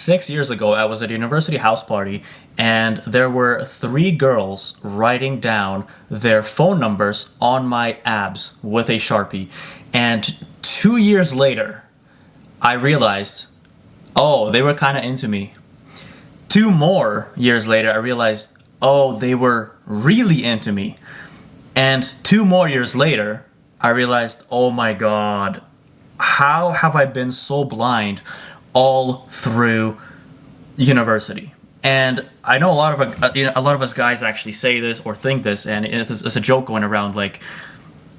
6 years ago, I was at a university house party, and there were three girls writing down their phone numbers on my abs with a Sharpie. And 2 years later, I realized, oh, they were kind of into me. 2 more years later, I realized, oh, they were really into me. And 2 more years later, I realized, oh my God, how have I been so blind all through university? And I know a lot of us guys actually say this or think this, and it's a joke going around. Like,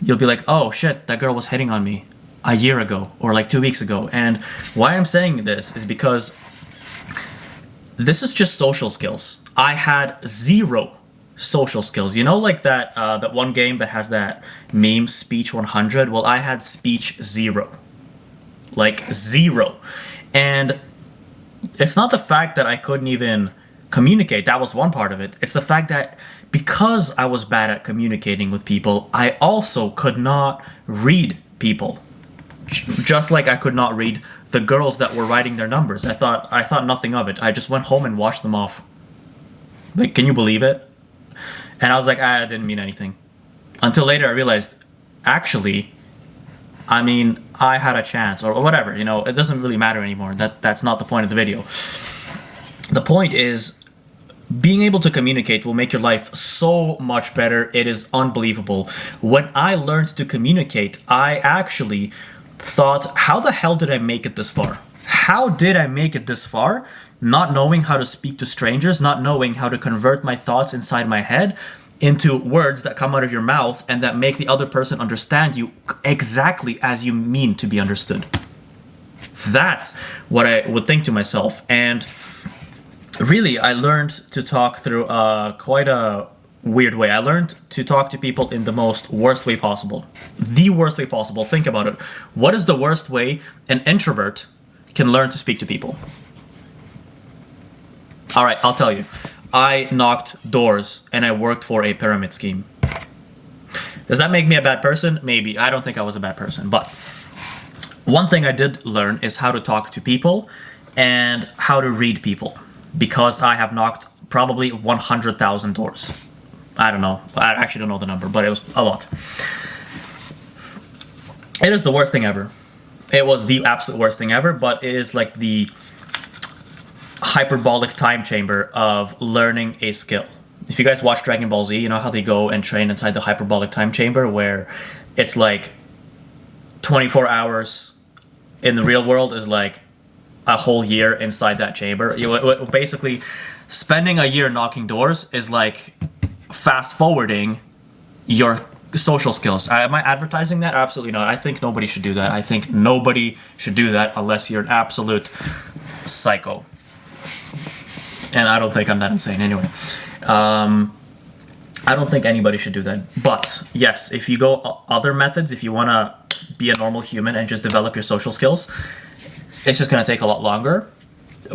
you'll be like, "Oh shit, that girl was hitting on me a year ago or like 2 weeks ago." And why I'm saying this is because this is just social skills. I had zero social skills. You know, like that one game that has that meme, Speech 100. Well, I had Speech 0, like 0. And it's not the fact that I couldn't even communicate. That was one part of it. It's the fact that because I was bad at communicating with people, I also could not read people. Just like I could not read the girls that were writing their numbers. I thought nothing of it. I just went home and washed them off. Like, can you believe it? And I was like, I didn't mean anything. Until later I realized, actually, I mean, I had a chance, or whatever, you know, it doesn't really matter anymore. That's not the point of the video. The point is, being able to communicate will make your life so much better. It is unbelievable. When I learned to communicate, I actually thought, how the hell did I make it this far? How did I make it this far? Not knowing how to speak to strangers, not knowing how to convert my thoughts inside my head into words that come out of your mouth and that make the other person understand you exactly as you mean to be understood. That's what I would think to myself. And really, I learned to talk through quite a weird way. I learned to talk to people in the most worst way possible. The worst way possible. Think about it. What is the worst way an introvert can learn to speak to people? All right, I'll tell you. I knocked doors and I worked for a pyramid scheme. Does that make me a bad person? Maybe. I don't think I was a bad person. But one thing I did learn is how to talk to people and how to read people. Because I have knocked probably 100,000 doors. I don't know. I actually don't know the number, but it was a lot. It is the worst thing ever. It was the absolute worst thing ever, but it is like the hyperbolic time chamber of learning a skill. If you guys watch Dragon Ball Z, you know how they go and train inside the hyperbolic time chamber where it's like 24 hours in the real world is like a whole year inside that chamber. Basically, spending a year knocking doors is like fast forwarding your social skills. Am I advertising that? Absolutely not. I think nobody should do that. I think nobody should do that unless you're an absolute psycho. And I don't think I'm that insane anyway. I don't think anybody should do that. But yes, if you go other methods, if you want to be a normal human and just develop your social skills, it's just going to take a lot longer,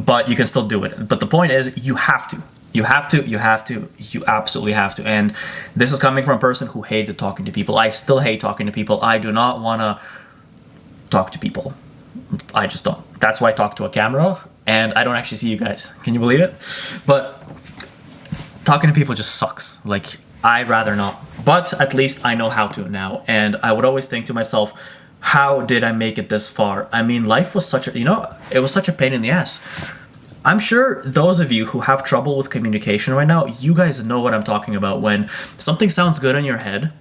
but you can still do it. But the point is, you have to. You absolutely have to. And this is coming from a person who hated talking to people. I still hate talking to people. I do not want to talk to people. I just don't. That's why I talk to a camera, and I don't actually see you guys. Can you believe it? But talking to people just sucks. Like, I'd rather not. But at least I know how to now. And I would always think to myself, how did I make it this far? I mean, life was such a, it was such a pain in the ass. I'm sure those of you who have trouble with communication right now, you guys know what I'm talking about. When something sounds good in your head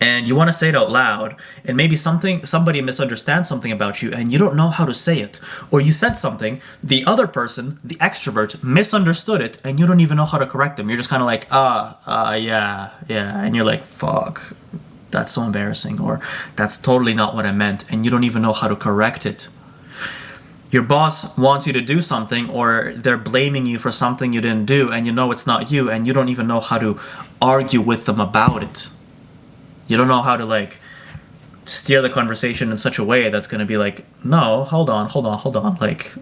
and you want to say it out loud, and maybe somebody misunderstands something about you and you don't know how to say it. Or you said something, the other person, the extrovert, misunderstood it and you don't even know how to correct them. You're just kind of like, yeah. And you're like, fuck, that's so embarrassing. Or that's totally not what I meant. And you don't even know how to correct it. Your boss wants you to do something, or they're blaming you for something you didn't do, and you know it's not you, and you don't even know how to argue with them about it. You don't know how to, like, steer the conversation in such a way that's going to be like, no, hold on. Like,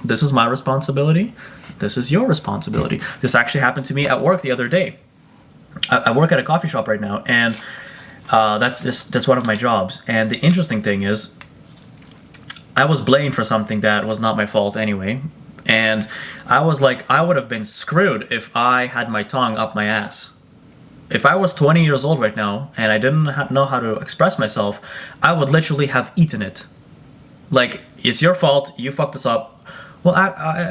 this is my responsibility. This is your responsibility. This actually happened to me at work the other day. I work at a coffee shop right now, and that's one of my jobs. And the interesting thing is, I was blamed for something that was not my fault anyway, And I was like, I would have been screwed if I had my tongue up my ass. If I was 20 years old right now and I didn't know how to express myself, I would literally have eaten it. Like, it's your fault, you fucked us up. Well,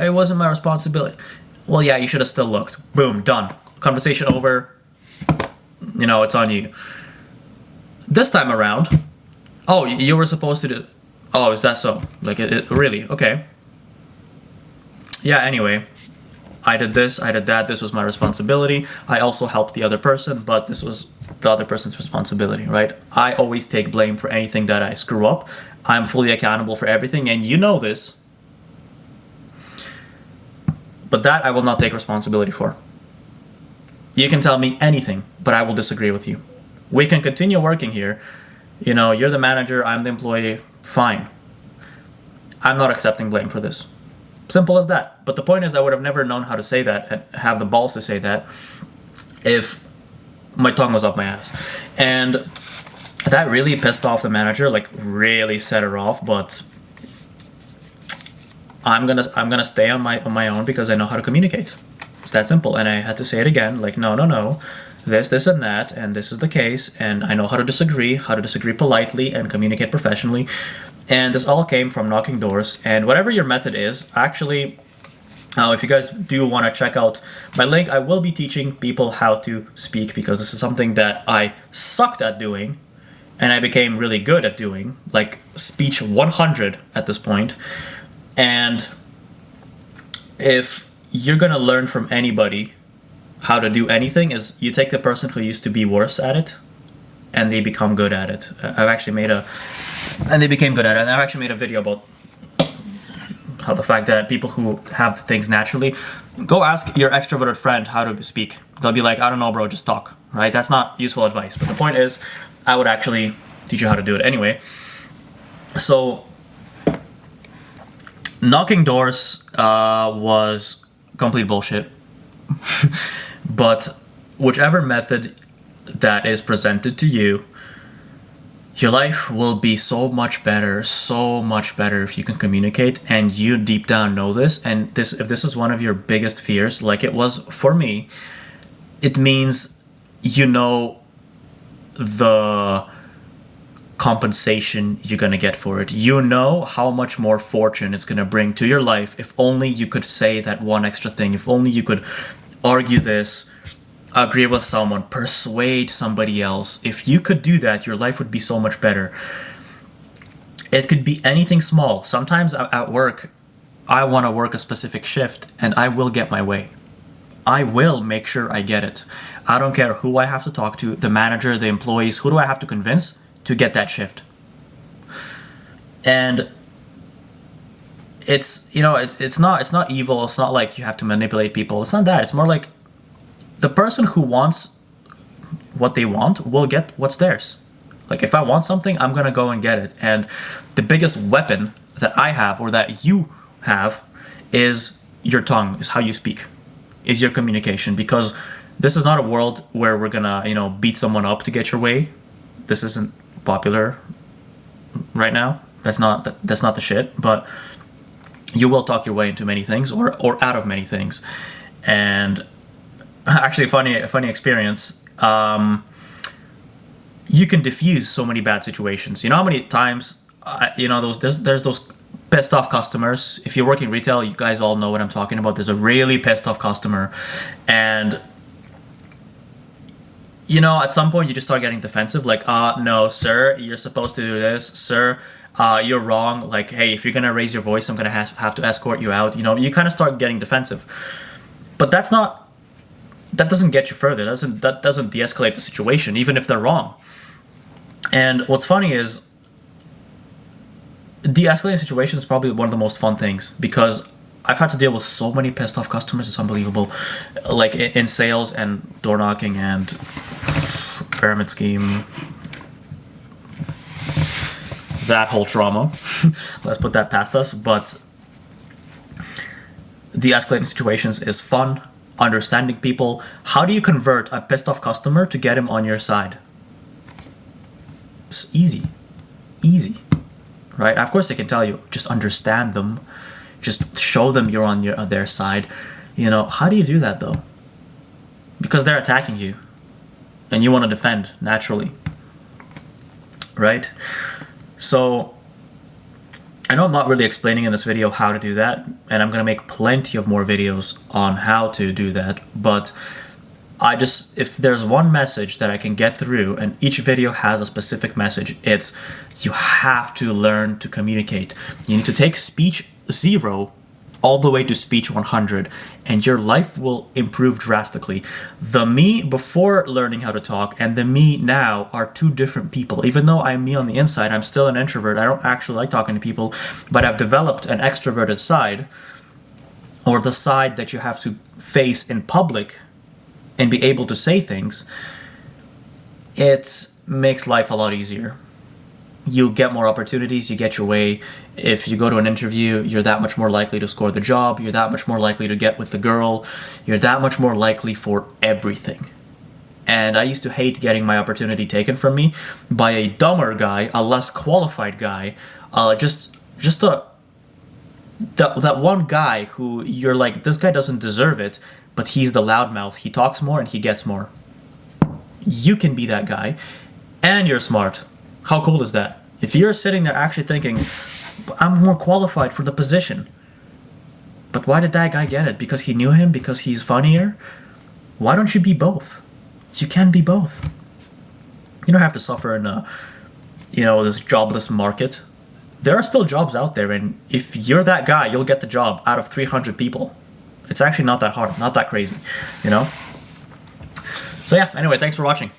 it wasn't my responsibility. Well, yeah, you should have still looked. Boom, done. Conversation over. It's on you. This time around, oh, you were supposed to do. Oh, is that so? Like, really? Okay. Yeah, anyway. I did this, I did that, this was my responsibility. I also helped the other person, but this was the other person's responsibility, right? I always take blame for anything that I screw up. I'm fully accountable for everything, and you know this. But that I will not take responsibility for. You can tell me anything, but I will disagree with you. We can continue working here. You're the manager, I'm the employee, fine. I'm not accepting blame for this. Simple as that. But the point is, I would have never known how to say that and have the balls to say that if my tongue was up my ass. And that really pissed off the manager, like really set her off. But I'm gonna stay on my own because I know how to communicate. It's that simple. And I had to say it again, like no, this and that, and this is the case, and I know how to disagree politely and communicate professionally. And this all came from knocking doors. And whatever your method is, actually, if you guys do want to check out my link, I will be teaching people how to speak, because this is something that I sucked at doing and I became really good at doing, like speech 100 at this point. And if you're going to learn from anybody how to do anything, is you take the person who used to be worse at it and they become good at it. And they became good at it. And I've actually made a video about how the fact that people who have things naturally, go ask your extroverted friend how to speak. They'll be like, I don't know, bro, just talk, right? That's not useful advice. But the point is, I would actually teach you how to do it anyway. So, knocking doors was complete bullshit. But whichever method that is presented to you, your life will be so much better if you can communicate, and you deep down know this. And if this is one of your biggest fears, like it was for me, it means the compensation you're going to get for it. You know how much more fortune it's going to bring to your life if only you could say that one extra thing, if only you could argue this, agree with someone, persuade somebody else. If you could do that, your life would be so much better. It could be anything small. Sometimes at work, I want to work a specific shift and I will get my way. I will make sure I get it. I don't care who I have to talk to, the manager, the employees, who do I have to convince to get that shift. And it's not evil. It's not like you have to manipulate people. It's not that. It's more like the person who wants what they want will get what's theirs. Like if I want something, I'm gonna go and get it. And the biggest weapon that I have, or that you have, is your tongue, is how you speak, is your communication. Because this is not a world where we're gonna, beat someone up to get your way. This isn't popular right now. That's not the shit. But you will talk your way into many things, or out of many things. And actually, a funny experience. You can diffuse so many bad situations. You know how many times, there's those pissed off customers. If you're working retail, you guys all know what I'm talking about. There's a really pissed off customer, and at some point you just start getting defensive. Like, no, sir, you're supposed to do this, sir. You're wrong. Like, hey, if you're gonna raise your voice, I'm gonna have to escort you out. You kind of start getting defensive, but that doesn't get you further. That doesn't de-escalate the situation, even if they're wrong. And what's funny is, de-escalating situations is probably one of the most fun things, because I've had to deal with so many pissed off customers. It's unbelievable. Like in sales and door knocking and pyramid scheme, that whole trauma. Let's put that past us. But de-escalating situations is fun. Understanding people. How do you convert a pissed off customer to get him on your side? It's easy, right? Of course they can tell you, just understand them. just show them you're on their side. You know, how do you do that though? Because they're attacking you and you want to defend naturally, right? So I know I'm not really explaining in this video how to do that, and I'm going to make plenty of more videos on how to do that, but if there's one message that I can get through, and each video has a specific message, it's you have to learn to communicate. You need to take speech 0 all the way to speech 100, and your life will improve drastically. The me before learning how to talk and the me now are two different people. Even though I'm me on the inside, I'm still an introvert. I don't actually like talking to people, but I've developed an extroverted side, or the side that you have to face in public and be able to say things. It makes life a lot easier. You get more opportunities, you get your way. If you go to an interview, you're that much more likely to score the job, you're that much more likely to get with the girl, you're that much more likely for everything. And I used to hate getting my opportunity taken from me by a dumber guy, a less qualified guy, that one guy who you're like, this guy doesn't deserve it, but he's the loudmouth, he talks more and he gets more. You can be that guy, and you're smart. How cool is that? If you're sitting there actually thinking, I'm more qualified for the position, but why did that guy get it? Because he knew him? Because he's funnier? Why don't you be both? You can be both. You don't have to suffer in this jobless market. There are still jobs out there, and if you're that guy, you'll get the job out of 300 people. It's actually not that hard, not that crazy, you know? So yeah, anyway, thanks for watching.